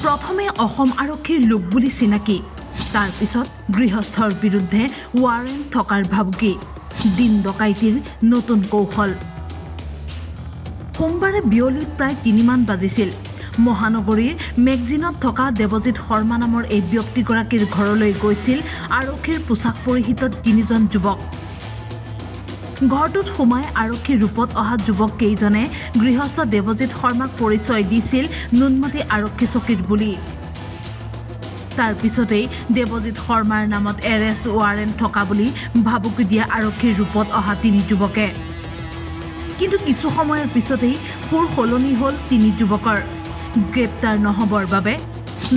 প্ৰথমে অসম আৰক্ষীৰ লোক বুলি চিনাকি তাৰ পিছত গৃহস্থৰ বিৰুদ্ধে ৱাৰেণ্ট থকাৰ ভাবুকি দিন ডকাইতিৰ নতুন কৌশল সোমবাৰে বিয়লিত প্ৰায় 3 মান বাজিছিল মহানগৰীৰ মেগজিনত থকা দেৱজিৎ শৰ্মা নামৰ এই ব্যক্তিগৰাকীৰ ঘৰলৈ গৈছিল আৰক্ষীৰ পোছাক পৰিহিত 3জন যুৱক ঘৰটোত সোমাই আৰক্ষীৰ ৰূপত অহা যুৱক কেইজনে গৃহস্থ দেৱজিৎ শৰ্মাক পৰিচয় দিছিল নুনমাটি আৰক্ষী চকীত বুলি তাৰ পিছতেই দেৱজিৎ শৰ্মাৰ নামত এৰেষ্ট ৱাৰেণ্ট থকা বুলি ভাবুকি দিয়া আৰক্ষীৰ ৰূপত অহা 3 যুৱকে কিন্তু কিছু সময়ৰ পিছতেই সুৰ সলনি হ'ল 3 যুৱকৰ গ্ৰেপ্তাৰ নহবৰ বাবে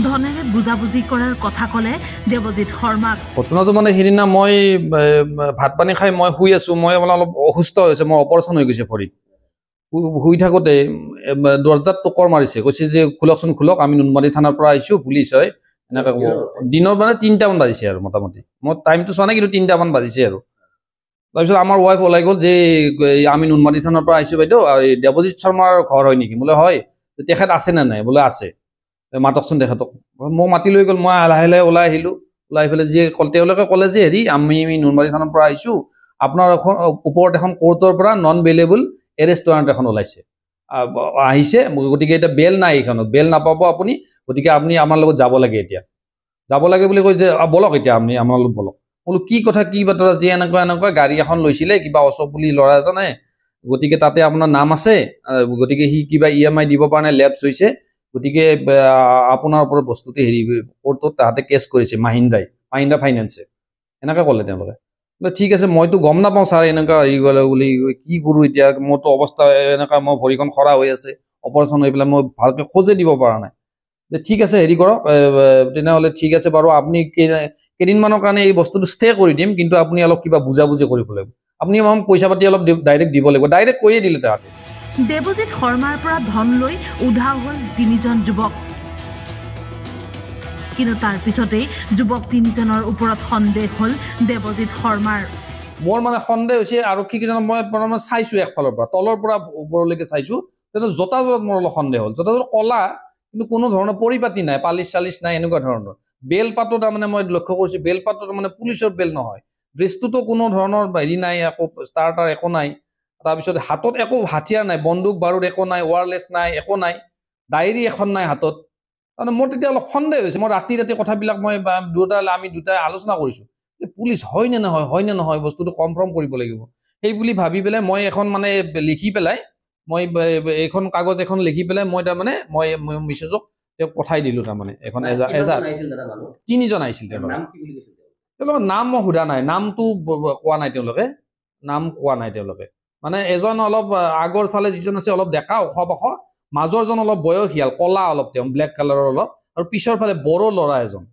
ধনেৰে বুজাবুজি কৰাৰ কথা ক'লে দেৱজিৎ শৰ্মাক ঘটনাটো মানে হেৰিনা মই ভাত পানী খাই মই শুই আছো মই অলপ অসুস্থ হৈছে মই অপাৰেশ্যন হৈ গৈছে ভৰিত শুই থাকোতে দৰজাত টকৰ মাৰিছে কৈছে যে খোলকচোন খোলক আমি নুনমাটি থানাৰ পৰা আহিছো পুলিচ হয় এনেকৈ দিনৰ মানে 3টা মান বাজিছে আৰু মোটামুটি মই টাইমটো চোৱা নাই কিন্তু 3টা মান বাজিছে আৰু তাৰপিছত আমাৰ ৱাইফ ওলাই গ'ল যে আমি নুনমাটি থানাৰ পৰা আহিছো বাইদেউ দেৱজিৎ শৰ্মাৰ ঘৰ হয় নেকি বোলে হয় তেখেত আছে নে নাই বোলে আছে মাতকচোন তেখেতক মোক মাতি লৈ গ'ল মই লাহে লাহে ওলাই আহিলোঁ ওলাই পেলাই যে তেওঁলোকে ক'লে যে হেৰি আমি নুনমাটি থানাৰ পৰা আহিছোঁ আপোনাৰ এখন ওপৰত এখন কোৰ্টৰ পৰা নন বেইলেবল এৰেষ্ট ৱাৰেণ্ট এখন ওলাইছে আহিছে গতিকে এতিয়া বেল নাই এইখনত বেল নাপাব আপুনি গতিকে আপুনি আমাৰ লগত যাব লাগে এতিয়া যাব লাগে বুলি কৈ যে বলক এতিয়া আপুনি আমাৰ লগত বলক বোলো কি কথা কি বাতৰা যে এনেকুৱা গাড়ী এখন লৈছিলে কিবা অশোক বুলি ল'ৰা এজনে গতিকে তাতে আপোনাৰ নাম আছে গতিকে সি কিবা EMI দিব পৰা নাই লেপছ হৈছে গতিকে আপোনাৰ ওপৰত বস্তুটো হেৰি কোৰ্টত তাহাঁতে কেছ কৰিছে মাহিন্দ্ৰা ফাইনেন্সে এনেকৈ ক'লে তেওঁলোকে ঠিক আছে মইতো গম নাপাওঁ ছাৰ এনেকুৱা হেৰি গ'লে বুলি কি কৰোঁ এতিয়া মোৰতো অৱস্থা এনেকুৱা মই ভৰিখন খৰা হৈ আছে অপাৰেশ্যন হৈ পেলাই মই ভালকৈ খোজে দিব পৰা নাই যে ঠিক আছে হেৰি কৰক তেনেহ'লে ঠিক আছে বাৰু আপুনি কেইদিনমানৰ কাৰণে এই বস্তুটো ষ্টে কৰি দিম কিন্তু আপুনি অলপ কিবা বুজাবুজি কৰিব লাগিব আপুনি আমাক পইচা পাতি অলপ ডাইৰেক্ট দিব লাগিব ডাইৰেক্ট কৈয়ে দিলে তাহাঁতে দেৱজিৎ শৰ্মাৰ পৰা ধন লৈ উধাও হ'ল 3জন যুৱক কিন্তু তাৰ পিছতেই যুৱক 3জনৰ ওপৰত সন্দেহ হ'ল দেৱজিৎ শৰ্মাৰ মোৰ মানে সন্দেহ হৈছে আৰক্ষীকেইজনক মই চাইছোঁ একফালৰ পৰা তলৰ পৰা ওপৰলৈকে চাইছোঁ কিন্তু জোতাজোৰত মোৰ অলপ সন্দেহ হ'ল জোতাজোৰ ক'লা কিন্তু কোনো ধৰণৰ পৰিপাতি নাই পালিচ চালিচ নাই এনেকুৱা ধৰণৰ বেলপাতো তাৰমানে মই লক্ষ্য কৰিছোঁ বেলপাতো তাৰমানে পুলিচৰ বেল নহয় ড্ৰেছটোতো কোনো ধৰণৰ হেৰি নাই একো ষ্টাৰ্টাৰ একো নাই তাৰপিছত হাতত একো হাতিয়াৰ নাই বন্দুক বাৰুদ একো নাই ৱাৰলেছ নাই একো নাই ডায়েৰী এখন নাই হাতত তাৰমানে মোৰ তেতিয়া অলপ সন্দেহ হৈছে মই ৰাতি কথাবিলাক মই আমি দুটাই আলোচনা কৰিছোঁ যে পুলিচ হয় নে নহয় বস্তুটো কনফাৰ্ম কৰিব লাগিব সেই বুলি ভাবি পেলাই মই এখন মানে লিখি পেলাই মই এইখন কাগজ এখন লিখি পেলাই মই তাৰমানে মই মিছেজক তেওঁক পঠাই দিলোঁ তাৰমানে এখন 3জন আহিছিল তেওঁলোকৰ নাম মই সোধা নাই নামটো কোৱা নাই তেওঁলোকে মানে এজন অলপ আগৰ ফালে যিজন আছে অলপ ডেকা ওখ পাখ মাজৰজন অলপ বয়সীয়াল কলা অলপ তেওঁ ব্লেক কালাৰৰ অলপ আৰু পিছৰ ফালে বড়ো ল'ৰা এজন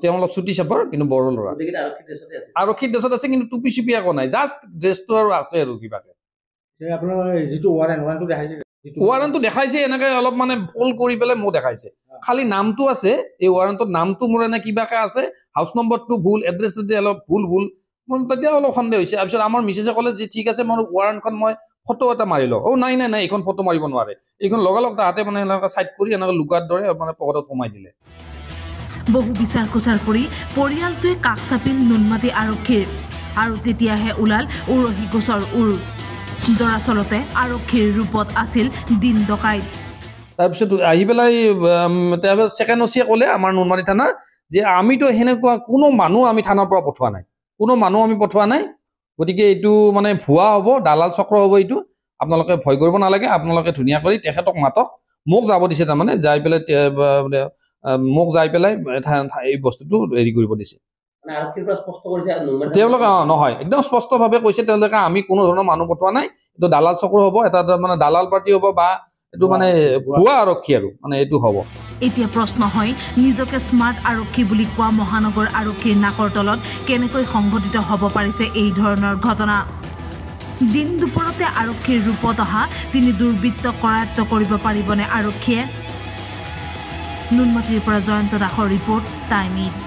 তেওঁ অলপ চুটি চাপৰ কিন্তু বড়ো ল'ৰা আৰক্ষী ড্ৰেছত আছে কিন্তু টুপি চুপি একো নাই জাষ্ট ড্ৰেছটো আৰু আছে আৰু কিবাকে ৱাৰেণ্টটো দেখাইছে এনেকে অলপ মানে ফোল্ড কৰি পেলাই মোক দেখাইছে খালি নামটো আছে এই ৱাৰেণ্টত নামটো মোৰ এনে কিবাকে আছে হাউচ নম্বৰটো ভুল এড্ৰেছটো অলপ ভুল মোৰ তেতিয়া অলপ সন্দেহ হৈছে তাৰপিছত আমাৰ মিছেছে ক'লে যে ঠিক আছে মোৰ ৱাৰেণ্টখন মই ফটো এটা মাৰি লওঁ নাই এইখন ফটো মাৰিব নোৱাৰে এইখন লগালগ তাহাঁতে মানে এনেকৈ চাইড কৰি এনেকৈ লুকাৰ দৰে মানে পকেটত সোমাই দিলে বহু বিচাৰ কোচাৰ কৰি পৰিয়ালটোৱে কাষ চাপিল নুনমাটি আৰক্ষীৰ আৰু তেতিয়াহে ওলাল উৰহী গোচৰ দৰাচলতে আৰক্ষীৰ ৰূপত আছিল দিন ডকাইত তাৰপিছত আহি পেলাই ছেকেণ্ড অচিয়ে ক'লে আমাৰ নুনমাটি থানাৰ যে আমিতো সেনেকুৱা কোনো মানুহ আমি থানাৰ পৰা পঠোৱা নাই গতিকে এইটো মানে ভুৱা হ'ব দালাল চক্ৰ হ'ব এইটো আপোনালোকে ভয় কৰিব নালাগে আপোনালোকে ধুনীয়া কৰি তেখেতক মাতক মোক যাব দিছে তাৰমানে যাই পেলাই এই বস্তুটো হেৰি কৰিব দিছে তেওঁলোকে নহয় একদম স্পষ্টভাৱে কৈছে তেওঁলোকে আমি কোনো ধৰণৰ মানুহ পঠোৱা নাই এইটো দালাল চক্ৰ হ'ব এটা মানে দালাল পাৰ্টি হ'ব বা এইটো মানে ভুৱা আৰক্ষী আৰু মানে এইটো হ'ব এতিয়া প্ৰশ্ন হয় নিজকে স্মাৰ্ট আৰক্ষী বুলি কোৱা মহানগৰ আৰক্ষীৰ নাকৰ তলত কেনেকৈ সংঘটিত হ'ব পাৰিছে এই ধৰণৰ ঘটনা দিন দুপৰতে আৰক্ষীৰ ৰূপত অহা 3 দুৰ্বৃত্ত কৰায়ত্ব কৰিব পাৰিবনে আৰক্ষীয়ে নুনমাটিৰ পৰা জয়ন্ত দাসৰ ৰিপৰ্ট টাইম 8